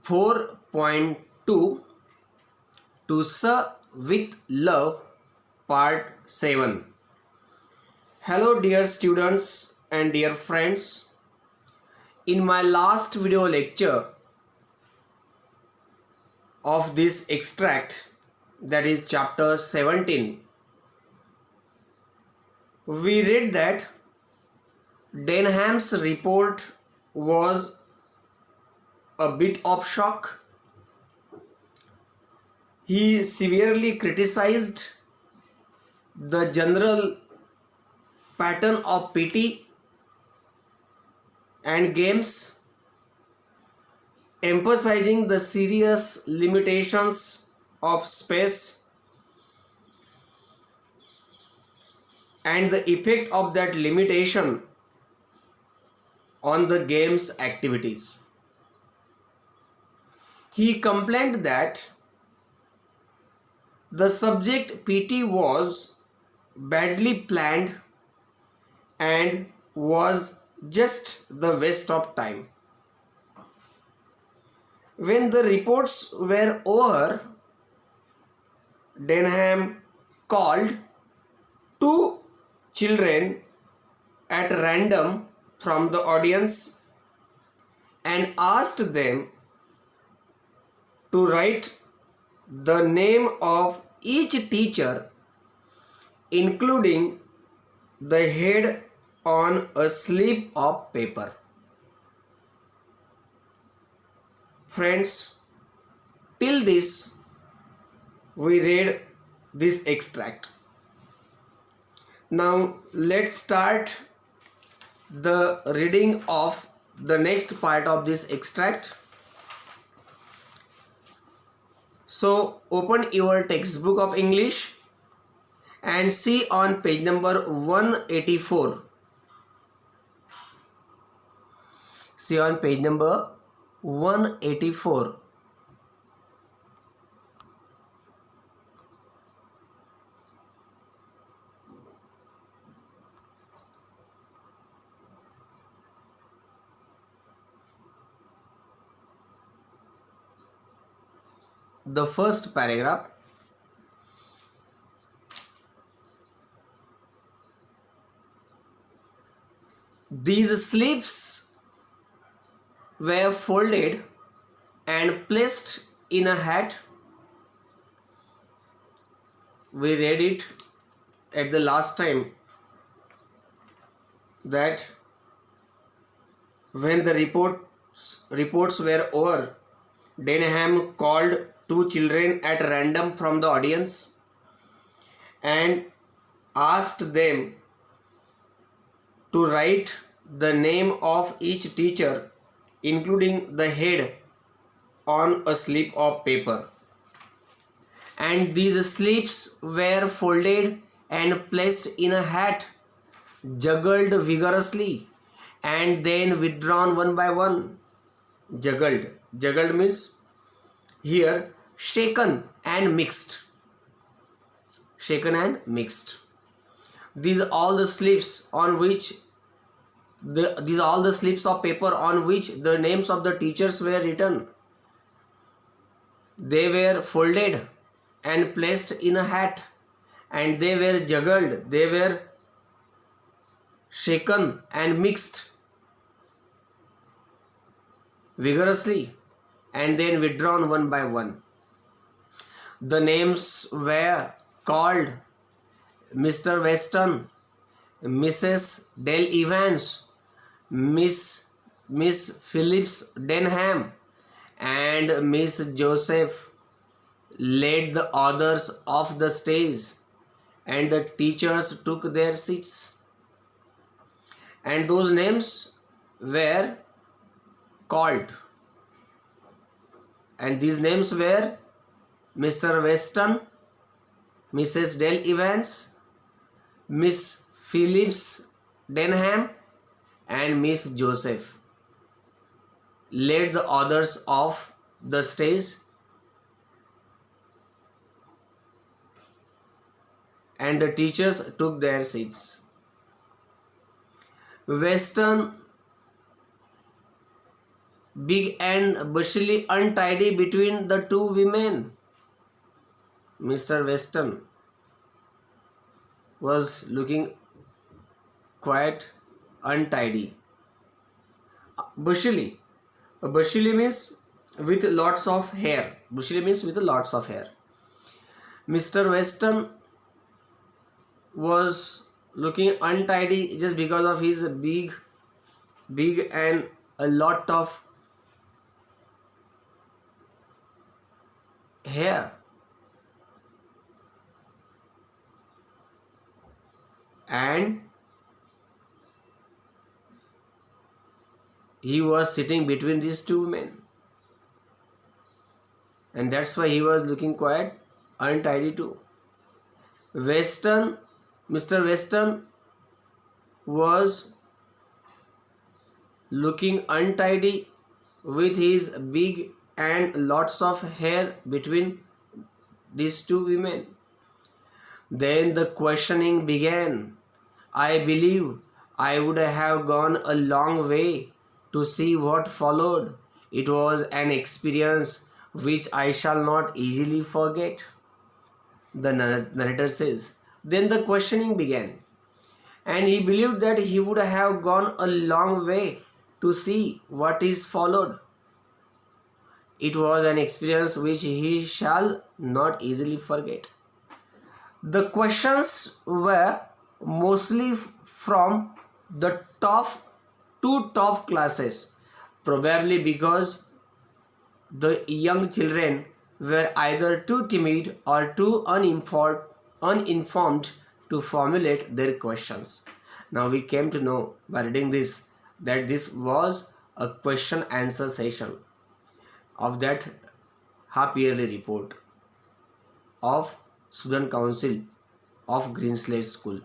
4.2 To Serve with Love Part 7. Hello dear students and dear friends. In my last video lecture of this extract, that is chapter 17, we read that Denham's report was a bit of shock. He severely criticized the general pattern of PT and games, emphasizing the serious limitations of space and the effect of that limitation on the game's activities. He complained that the subject PT was badly planned and was just the waste of time. When the reports were over, Denham called two children at random from the audience and asked them to write the name of each teacher, including the head, on a slip of paper. Friends, till this we read this extract. Now let's start the reading of the next part of this extract. So open your textbook of English and see on page number 184. See on page number 184. The first paragraph. These slips were folded and placed in a hat. We read it at the last time that when the reports were over, Denham called two children at random from the audience and asked them to write the name of each teacher, including the head, on a slip of paper. And these slips were folded and placed in a hat, juggled vigorously, and then withdrawn one by one. Juggled means here shaken and mixed. These are all the slips on which these are all the slips of paper on which the names of the teachers were written. They were folded and placed in a hat, and they were juggled, they were shaken and mixed vigorously, and then withdrawn one by one. The names were called Mr. Weston, Mrs. Dale Evans, Miss Phillips Denham, and Miss Joseph led the others off the stage, and the teachers took their seats. And those names were called, and these names were Mr. Weston, Mrs. Dale Evans, Miss Phillips Denham, and Miss Joseph led the others off the stage, and the teachers took their seats. Weston big and bushy untidy between the two women. Mr. Weston was looking quite untidy. Bushy. Bushy means with lots of hair. Bushy means with lots of hair. Mr. Weston was looking untidy just because of his big and a lot of hair. And he was sitting between these two men, and that's why he was looking quite untidy too. Mr. Weston was looking untidy with his big and lots of hair between these two women. Then the questioning began. I believe I would have gone a long way to see what followed. It was an experience which I shall not easily forget. The narrator says. Then the questioning began, and he believed that he would have gone a long way to see what is followed. It was an experience which he shall not easily forget. The questions were mostly from the top classes, probably because the young children were either too timid or too uninformed to formulate their questions. Now we came to know by reading this that this was a question answer session of that half yearly report of Student Council of Green Slate School,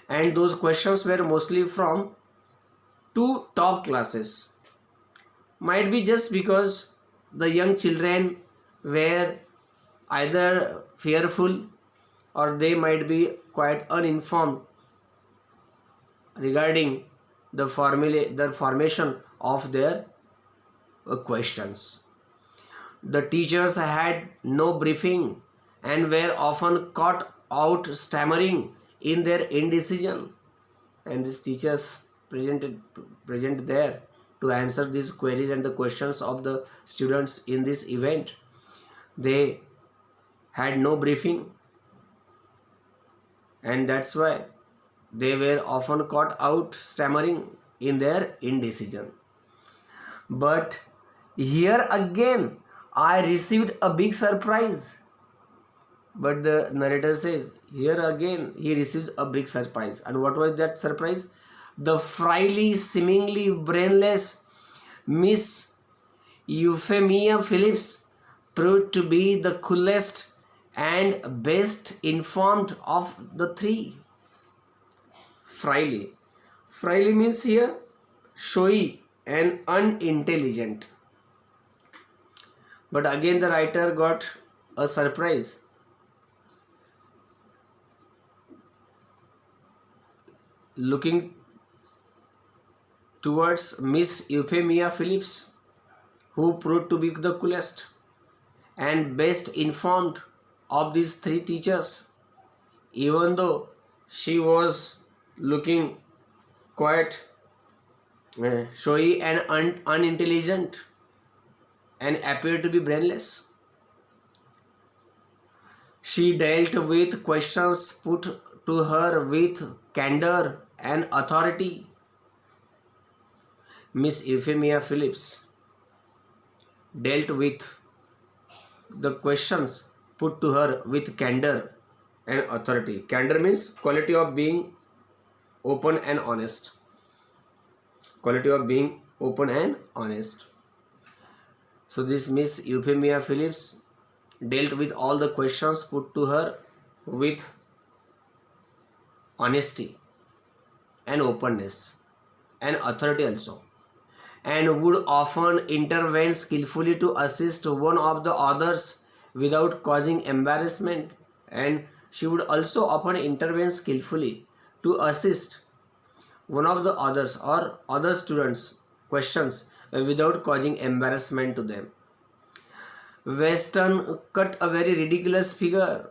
and those questions were mostly from two top classes. Might be just because the young children were either fearful or they might be quite uninformed regarding the formation of their questions. The teachers had no briefing and were often caught out stammering in their indecision, and these teachers present there to answer these queries and the questions of the students in this event. They had no briefing, and that's why they were often caught out stammering in their indecision. But here again I received a big surprise. But the narrator says here again he received a big surprise. And what was that surprise? The frailly, seemingly brainless Miss Euphemia Phillips proved to be the coolest and best informed of the three. Frailly. Frailly means here showy and unintelligent. But again the writer got a surprise. Looking towards Miss Euphemia Phillips, who proved to be the coolest and best informed of these three teachers, even though she was looking quite showy and unintelligent and appeared to be brainless. She dealt with questions put to her with candor and authority. Miss Euphemia Phillips dealt with the questions put to her with candor and authority. Candor means quality of being open and honest. Quality of being open and honest. So this Miss Euphemia Phillips dealt with all the questions put to her with honesty and openness and authority also, and would often intervene skillfully to assist one of the others without causing embarrassment, and she would also often intervene skillfully to assist one of the others or other students questions without causing embarrassment to them. Weston cut a very ridiculous figure,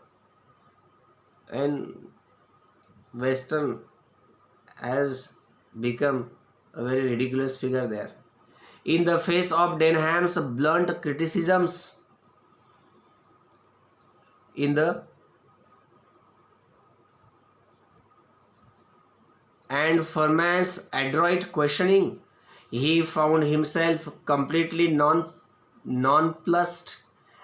and Weston has become a very ridiculous figure there. In the face of Denham's blunt criticisms, in the and Furman's adroit questioning, he found himself completely nonplussed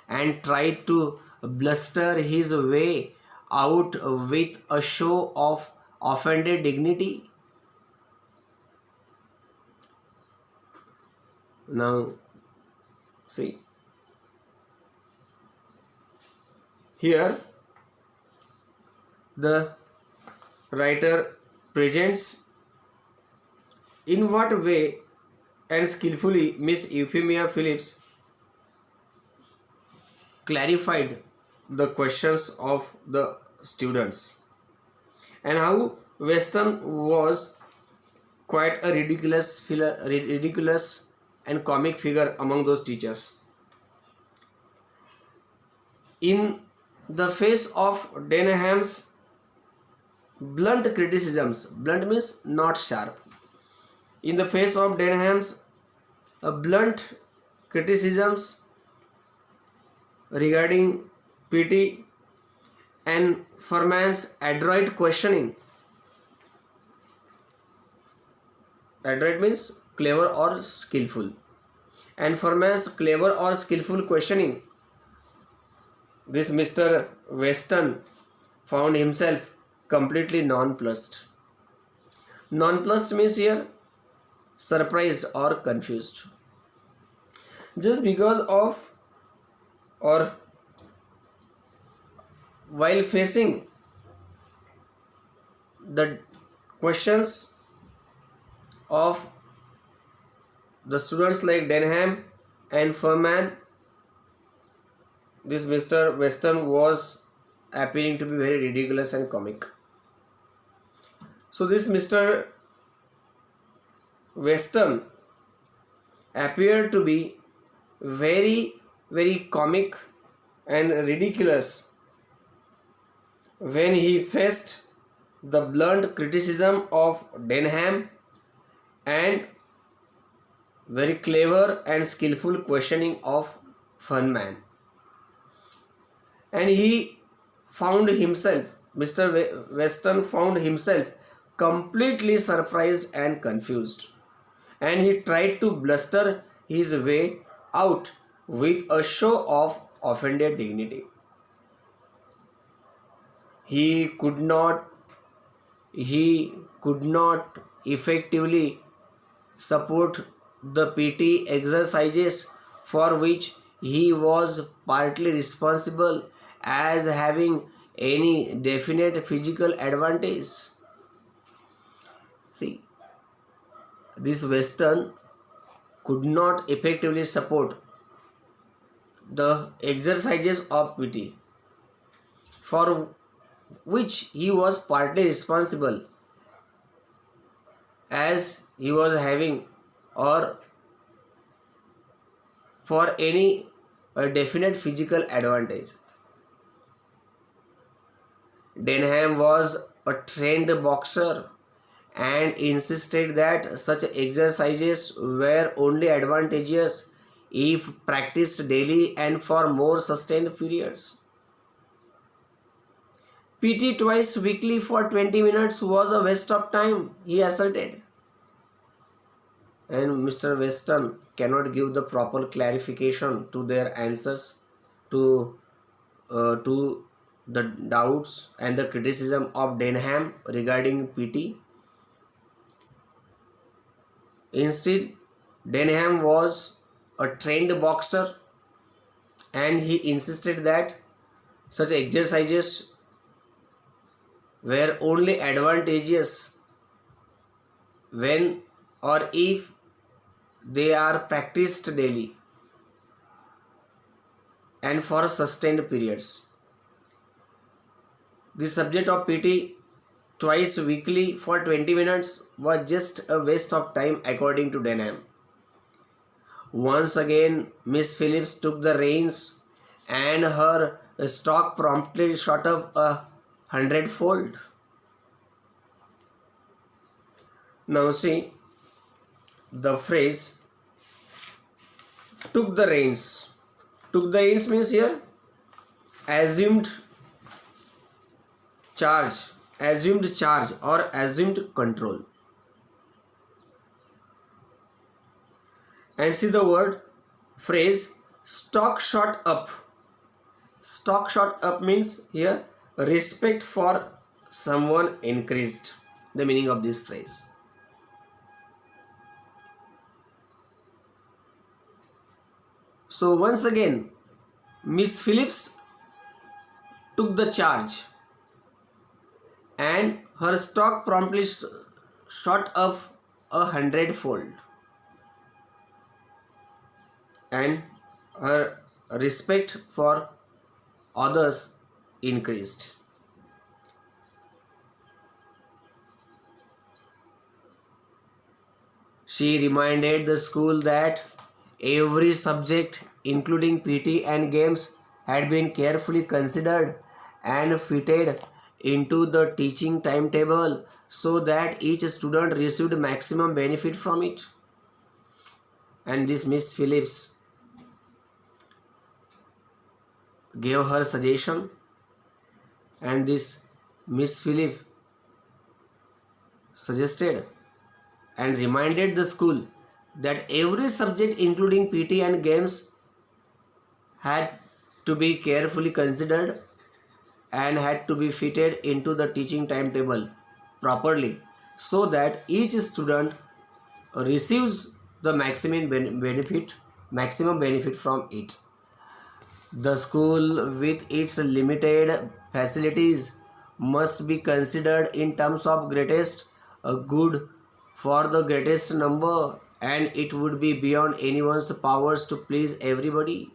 and tried to bluster his way out with a show of offended dignity. Now, see, here the writer presents in what way and skillfully Miss Euphemia Phillips clarified the questions of the students, and how Weston was quite a ridiculous and comic figure among those teachers. In the face of Denham's blunt criticisms, blunt means not sharp. In the face of Denham's blunt criticisms regarding PT and Furman's adroit questioning, adroit means clever or skillful, and Furman's clever or skillful questioning, this Mr. Weston found himself completely nonplussed. Nonplussed means here surprised or confused. Just because of, or while facing the questions of the students like Denham and Furman, this Mr. Weston was appearing to be very ridiculous and comic. So this Mr. Weston appeared to be very comic and ridiculous when he faced the blunt criticism of Denham and very clever and skillful questioning of Furman. And he found himself, Mr. Weston found himself completely surprised and confused, and he tried to bluster his way out with a show of offended dignity. He could not effectively support the PT exercises for which he was partly responsible as having any definite physical advantage. See, this Weston could not effectively support the exercises of PT for which he was partly responsible as he was having or for any definite physical advantage. Denham was a trained boxer and insisted that such exercises were only advantageous if practiced daily and for more sustained periods. PT twice weekly for 20 minutes was a waste of time, he asserted. And Mr. Weston cannot give the proper clarification to their answers to the doubts and the criticism of Denham regarding PT. Instead, Denham was a trained boxer and he insisted that such exercises were only advantageous when or if they are practiced daily and for sustained periods. The subject of PT twice weekly for 20 minutes was just a waste of time according to Denham. Once again Miss Phillips took the reins and her stock promptly shot up 100-fold. Now see the phrase took the reins. Took the reins means here assumed charge or assumed control. And see the word phrase stock shot up. Stock shot up means here respect for someone increased. The meaning of this phrase. So once again Miss Phillips took the charge and her stock promptly shot up 100-fold, and her respect for others increased. She reminded the school that every subject, including PT and games, had been carefully considered and fitted into the teaching timetable so that each student received maximum benefit from it. And this Miss Phillips gave her suggestion, and this Miss Phillips suggested and reminded the school that every subject including PT and games had to be carefully considered and had to be fitted into the teaching timetable properly so that each student receives the maximum benefit from it. The school with its limited facilities must be considered in terms of greatest good for the greatest number, and it would be beyond anyone's powers to please everybody.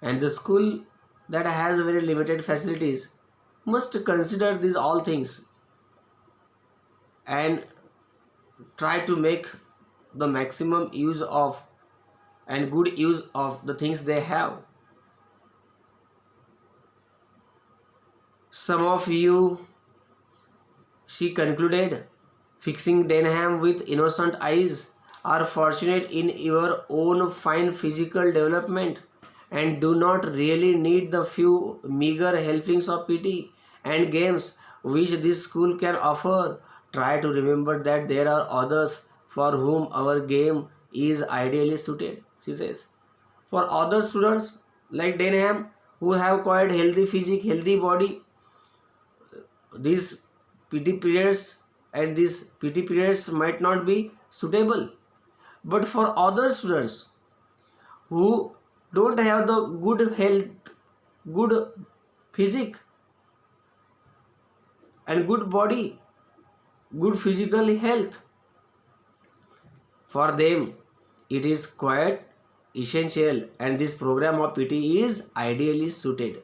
And the school that has very limited facilities must consider these all things and try to make the maximum use of and good use of the things they have. Some of you, she concluded, fixing Denham with innocent eyes, are fortunate in your own fine physical development and do not really need the few meager helpings of PT and games which this school can offer. Try to remember that there are others for whom our game is ideally suited, she says. For other students like Denham who have quite healthy physique, healthy body, these PT periods might not be suitable. But for other students who don't have the good health, good physique and good body, good physical health, for them it is quite essential, and this program of PT is ideally suited.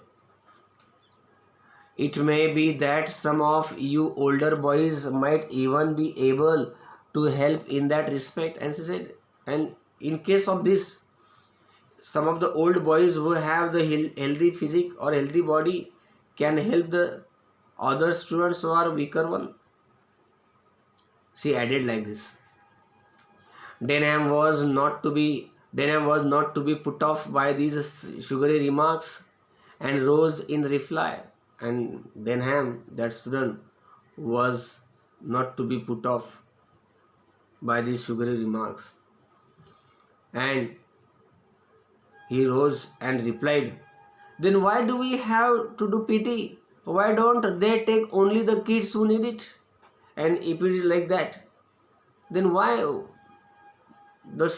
It may be that some of you older boys might even be able to help in that respect. And she said, and in case of this, some of the old boys who have the healthy physique or healthy body can help the other students who are weaker one. She added like this. Denham was not to be put off by these sugary remarks and rose in reply. And Denham, that student, was not to be put off by these sugary remarks. And he rose and replied, then why do we have to do PT? Why don't they take only the kids who need it? And if it is like that, then why the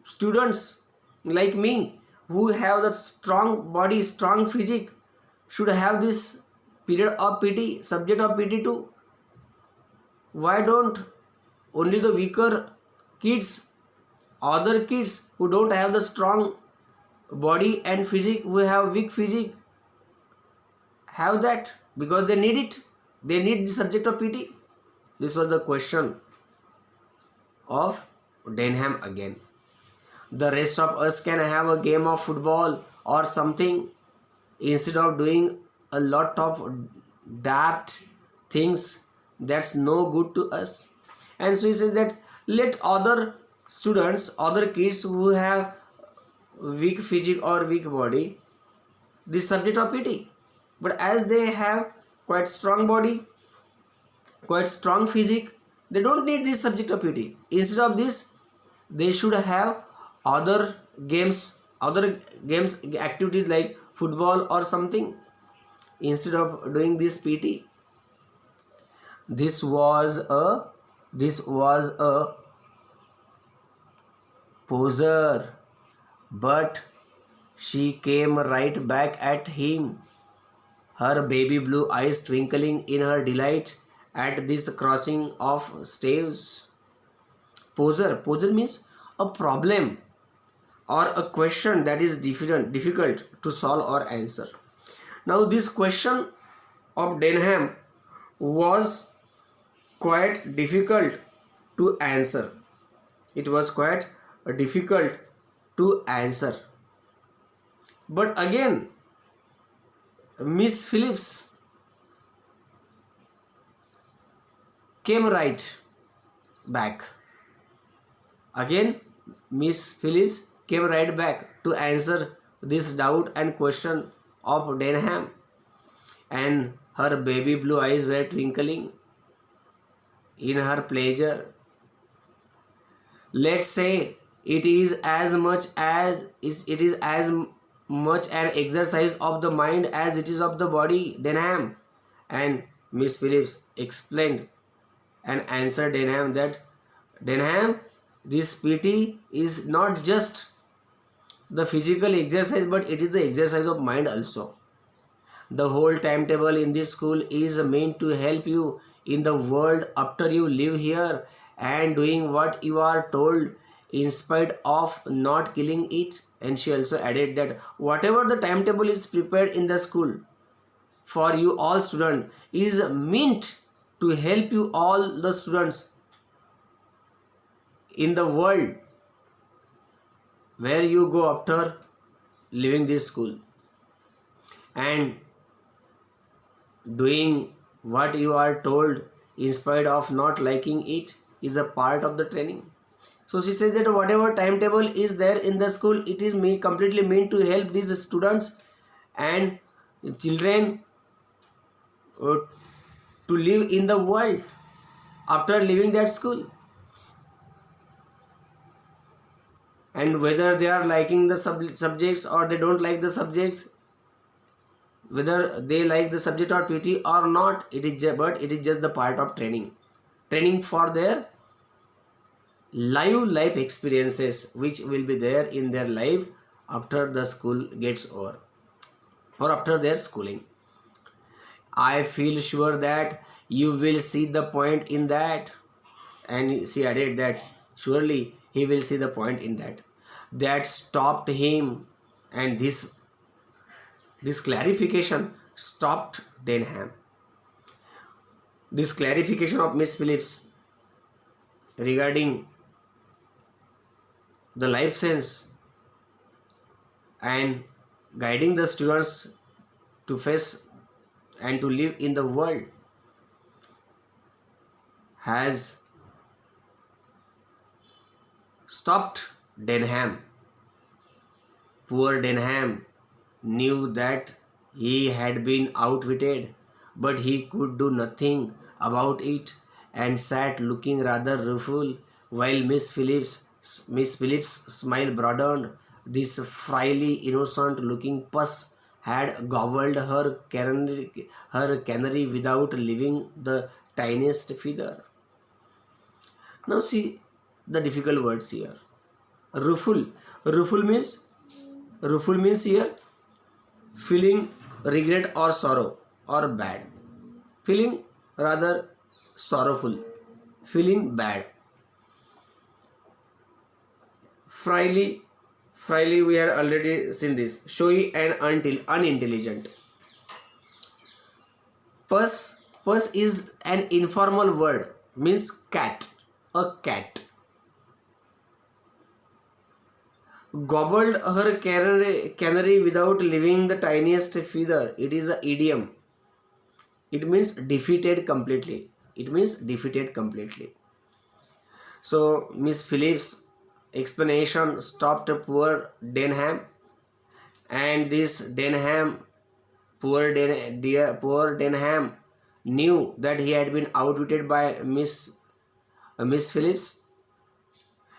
students like me who have that strong body, strong physique should have this period of PT, subject of PT too? Why don't only the weaker kids, other kids who don't have the strong body and physique, who have weak physique, have that? Because they need it. They need the subject of PT. This was the question of Denham again. The rest of us can have a game of football or something instead of doing a lot of daft things that's no good to us. And so he says that let other students, other kids who have weak physique or weak body, the subject of pity. But as they have quite strong body, quite strong physique, they don't need this subject of pity. Instead of this, they should have other games activities like football or something instead of doing this pt. This was a poser, but she came right back at him, her baby blue eyes twinkling in her delight at this crossing of staves. Poser means a problem or a question that is difficult to solve or answer. Now, this question of Denham was quite difficult to answer. It was quite difficult to answer. But again, Miss Phillips came right back. Again, Miss Phillips came right back to answer this doubt and question of Denham, and her baby blue eyes were twinkling in her pleasure. Let's say it is as much an exercise of the mind as it is of the body, Denham. And Miss Phillips explained and answered Denham that Denham, this PT is not just the physical exercise, but it is the exercise of mind also. The whole timetable in this school is meant to help you in the world after you live here and doing what you are told in spite of not killing it. And she also added that whatever the timetable is prepared in the school for you all students is meant to help you all the students in the world where you go after leaving this school, and doing what you are told in spite of not liking it is a part of the training. So she says that whatever timetable is there in the school, it is completely meant to help these students and children to live in the world after leaving that school. And whether they are liking the subjects or they don't like the subjects, whether they like the subject or PT or not, it is just the part of training for their life experiences which will be there in their life after the school gets over or after their schooling. I feel sure that you will see the point in that. And she added that surely he will see the point in that. That stopped him, and this clarification stopped Denham. This clarification of Miss Phillips regarding the life sense and guiding the students to face and to live in the world has stopped Denham. Poor Denham knew that he had been outwitted, but he could do nothing about it and sat looking rather rueful while Miss Phillips' smile broadened. This frailly innocent looking puss had gobbled her canary without leaving the tiniest feather. Now see the difficult words here. Rueful. Rueful means here feeling regret or sorrow or bad. Feeling rather sorrowful. Feeling bad. Frailly we had already seen this. Showy and unintelligent. Puss is an informal word, means cat. A cat. Gobbled her canary without leaving the tiniest feather. It is an idiom. It means defeated completely. It means defeated completely. So Miss Phillips' explanation stopped poor Denham, and this Denham, poor Denham, knew that he had been outwitted by Miss Phillips,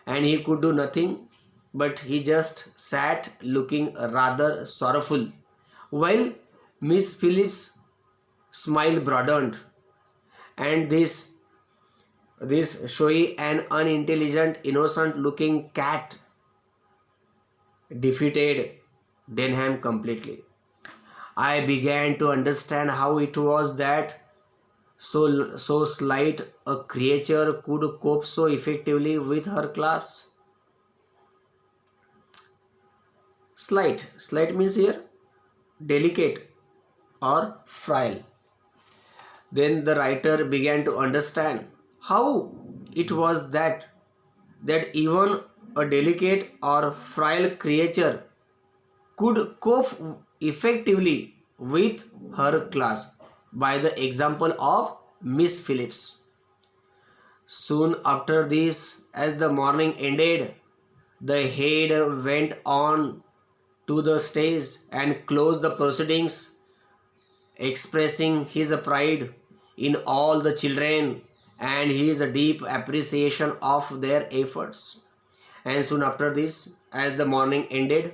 and he could do nothing, but he just sat looking rather sorrowful, while Miss Phillips' smile broadened, and this showy and unintelligent, innocent-looking cat defeated Denham completely. I began to understand how it was that so slight a creature could cope so effectively with her class. Slight means here delicate or frail. Then the writer began to understand how it was that even a delicate or frail creature could cope effectively with her class by the example of Miss Phillips. Soon after this, as the morning ended, the head went on to the stage and closed the proceedings, expressing his pride in all the children and his deep appreciation of their efforts. And soon after this, as the morning ended,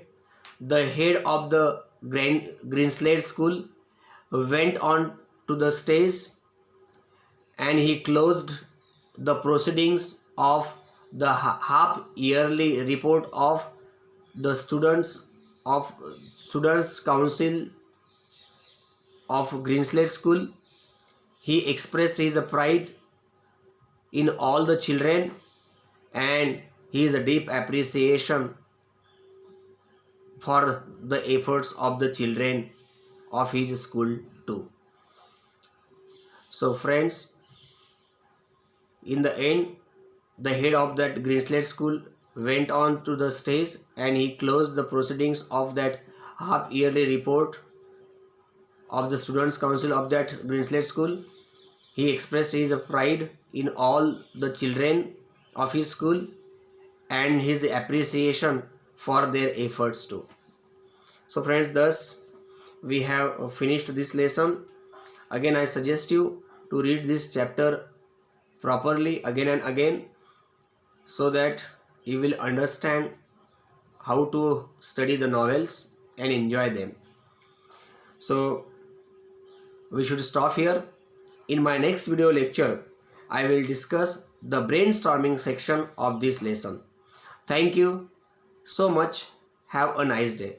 the head of the Greenslade School went on to the stage and he closed the proceedings of the half yearly report of the students council of Greenslade School. He expressed his pride in all the children and his deep appreciation for the efforts of the children of his school too. So friends, in the end, the head of that Greenslade School went on to the stage and he closed the proceedings of that half yearly report of the students council of that Greenslade School. He expressed his pride in all the children of his school and his appreciation for their efforts too. So friends, thus we have finished this lesson. Again, I suggest you to read this chapter properly again and again so that you will understand how to study the novels and enjoy them. So we should stop here. In my next video lecture, I will discuss the brainstorming section of this lesson. Thank you so much. Have a nice day.